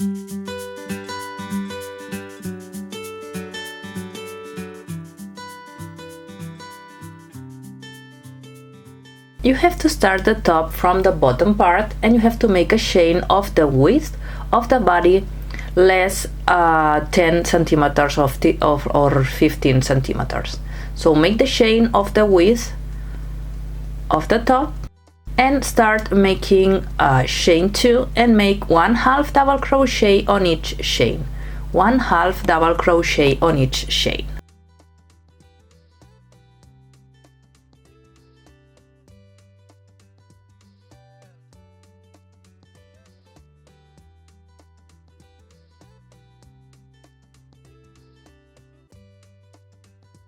You have to start the top from the bottom part, and you have to make a chain of the width of the body less 10 centimeters or 15 centimeters. So make the chain of the width of the top and start making chain 2 and make 1/2 double crochet on each chain, 1/2 double crochet on each chain.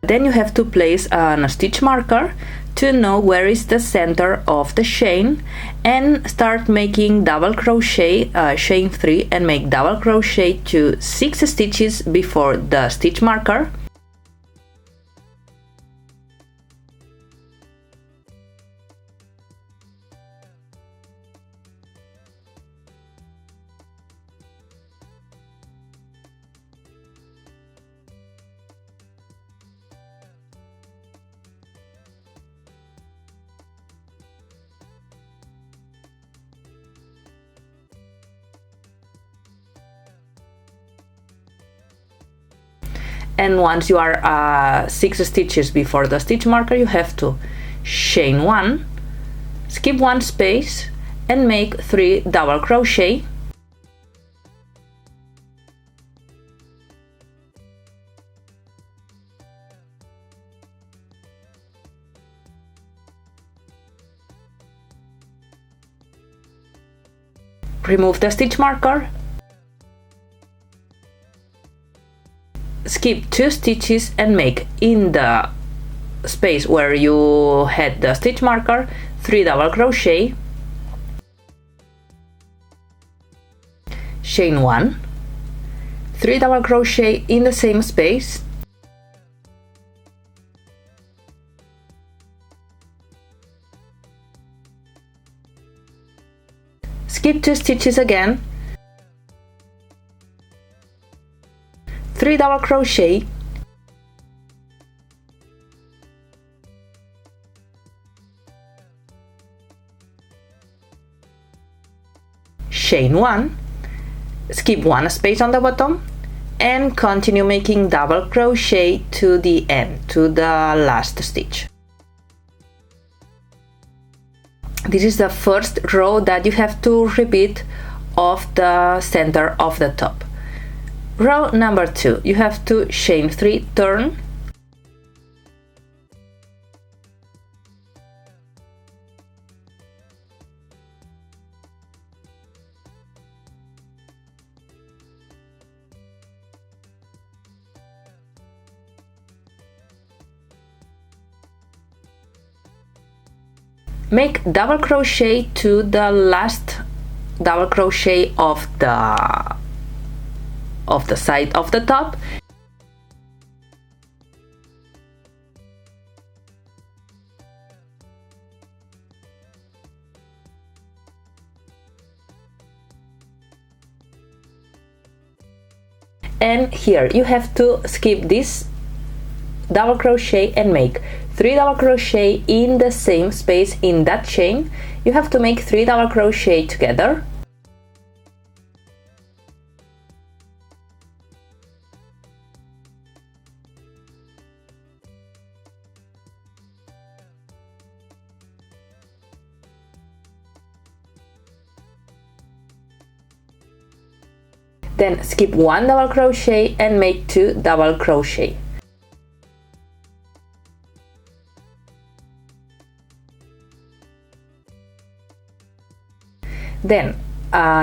Then you have to place a stitch marker to know where is the center of the chain, and start making double crochet chain 3 and make double crochet to 6 stitches before the stitch marker. And once you are 6 stitches before the stitch marker, you have to chain 1, skip 1 space and make 3 double crochet, remove the stitch marker, skip 2 stitches and make in the space where you had the stitch marker 3 double crochet, chain 1, 3 double crochet in the same space, skip 2 stitches again, 3 double crochet, chain 1, skip 1 space on the bottom and continue making double crochet to the end, to the last stitch. This is the first row that you have to repeat of the center of the top. Row number 2, you have to chain 3, turn, make double crochet to the last double crochet of the side of the top, and here you have to skip this double crochet and make 3 double crochet in the same space in that chain. You have to make 3 double crochet together, then skip 1 double crochet and make 2 double crochet. Then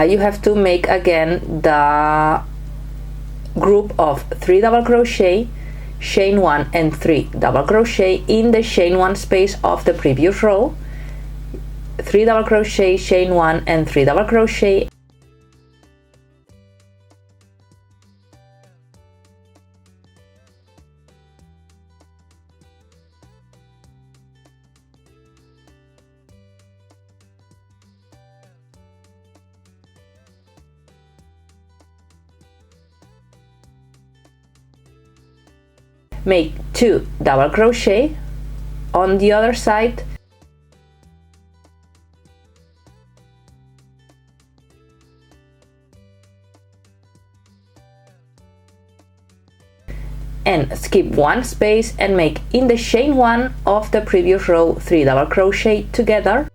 you have to make again the group of 3 double crochet, chain 1 and 3 double crochet in the chain 1 space of the previous row, 3 double crochet, chain 1 and 3 double crochet, Make 2 double crochet on the other side, and skip 1 space and make in the chain 1 of the previous row 3 double crochet together,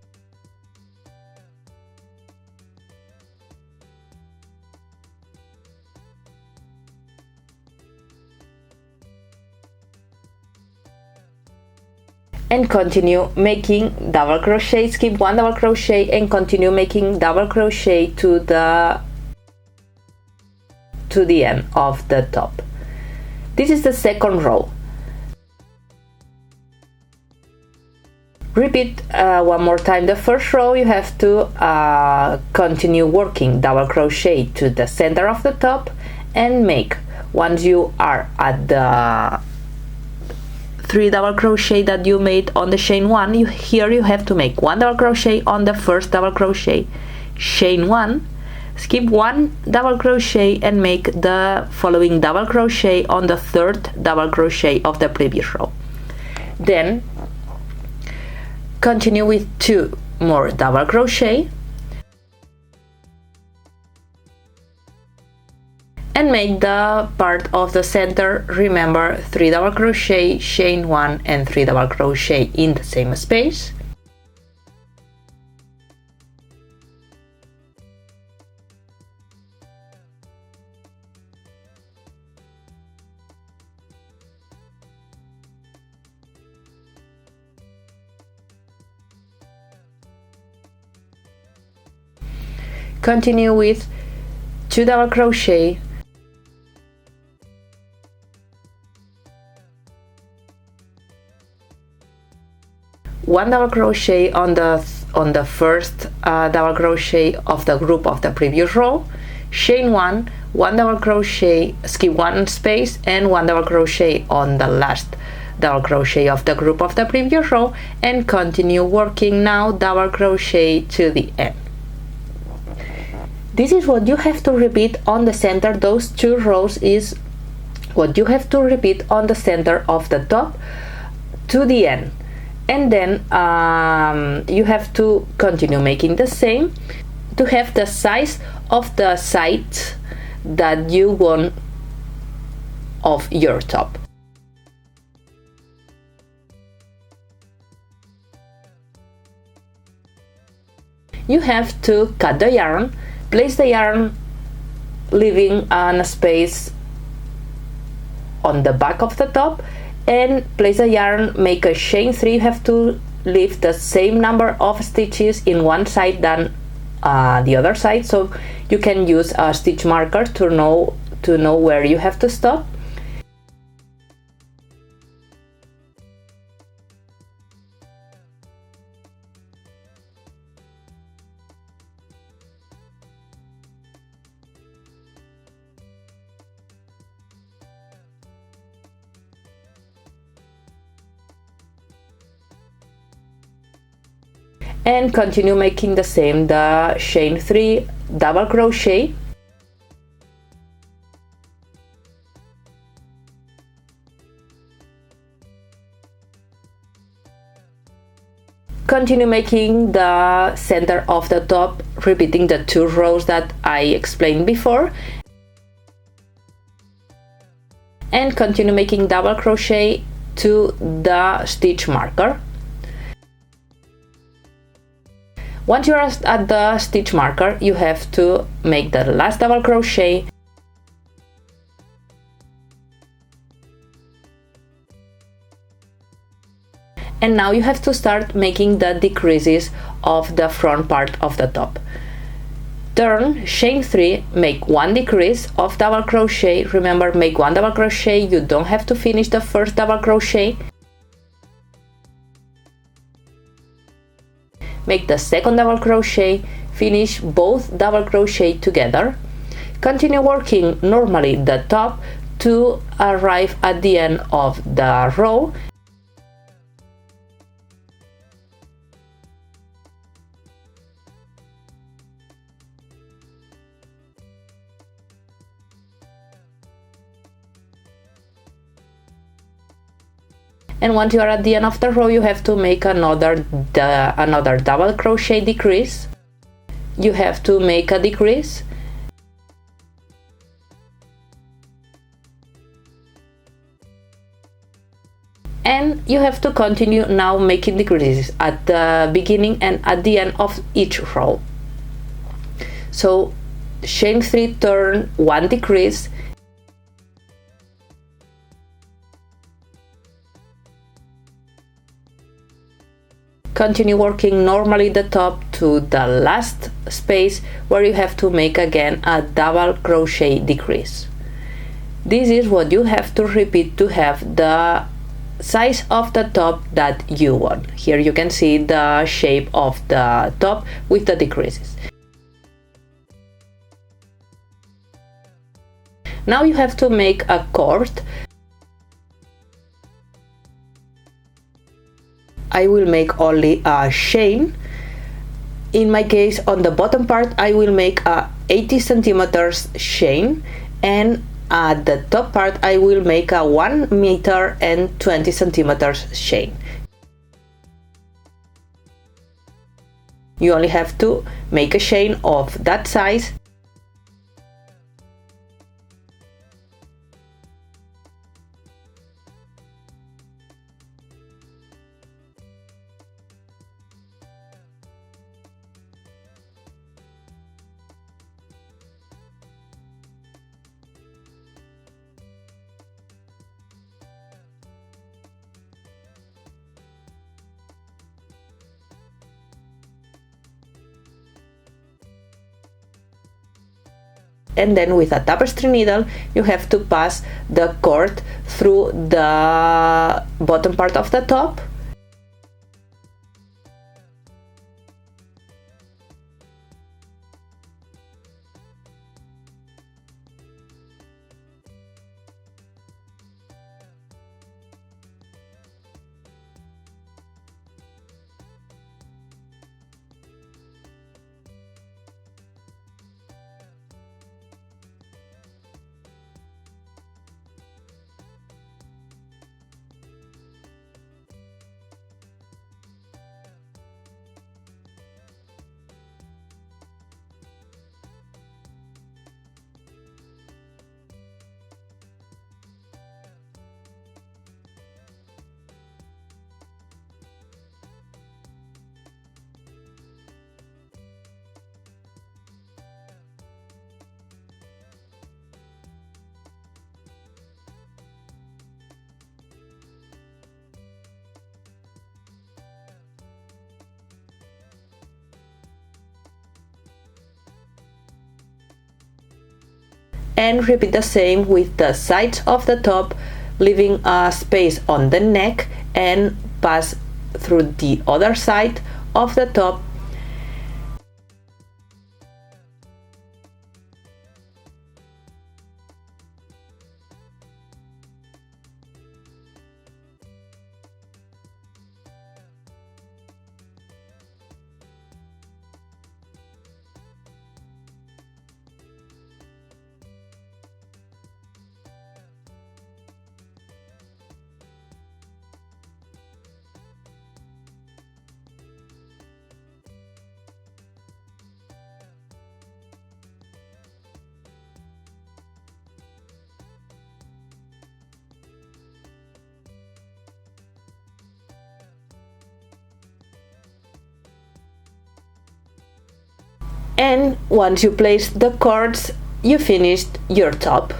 and continue making double crochet, skip 1 double crochet and continue making double crochet to the end of the top. This is the second row. Repeat one more time the first row. You have to continue working double crochet to the center of the top and make, once you are at the 3 double crochet that you made on the chain 1, here you have to make 1 double crochet on the first double crochet, chain 1, skip 1 double crochet and make the following double crochet on the third double crochet of the previous row. Then continue with 2 more double crochet and make the part of the center, remember, 3 double crochet, chain 1 and 3 double crochet in the same space. Continue with 2 double crochet, one double crochet on the first double crochet of the group of the previous row, chain 1, 1 double crochet, skip 1 space and 1 double crochet on the last double crochet of the group of the previous row, and continue working now double crochet to the end. This is what you have to repeat on the center. Those 2 rows is what you have to repeat on the center of the top to the end. And then you have to continue making the same to have the size of the sides that you want of your top. You have to cut the yarn, place the yarn leaving a space on the back of the top, and place the yarn, make a chain 3. You have to leave the same number of stitches in one side than the other side, so you can use a stitch marker to know where you have to stop. And continue making the same, the chain 3 double crochet, continue making the center of the top, repeating the 2 rows that I explained before, and continue making double crochet to the stitch marker. Once you are at the stitch marker, you have to make the last double crochet and now you have to start making the decreases of the front part of the top. Turn, chain 3, make 1 decrease of double crochet. Remember, make 1 double crochet, you don't have to finish the first double crochet. Make the second double crochet, finish both double crochet together, continue working normally the top to arrive at the end of the row, And once you are at the end of the row, you have to make another double crochet decrease. You have to make a decrease, and you have to continue now making decreases at the beginning and at the end of each row. So chain 3, turn 1 decrease, continue working normally the top to the last space where you have to make again a double crochet decrease. This is what you have to repeat to have the size of the top that you want. Here you can see the shape of the top with the decreases. Now you have to make a cord. I will make only a chain. In my case, on the bottom part I will make a 80 centimeters chain, and at the top part I will make a 1 meter and 20 centimeters chain. You only have to make a chain of that size. And then with a tapestry needle you have to pass the cord through the bottom part of the top, and repeat the same with the sides of the top, leaving a space on the neck and pass through the other side of the top. And once you place the cords, you finished your top.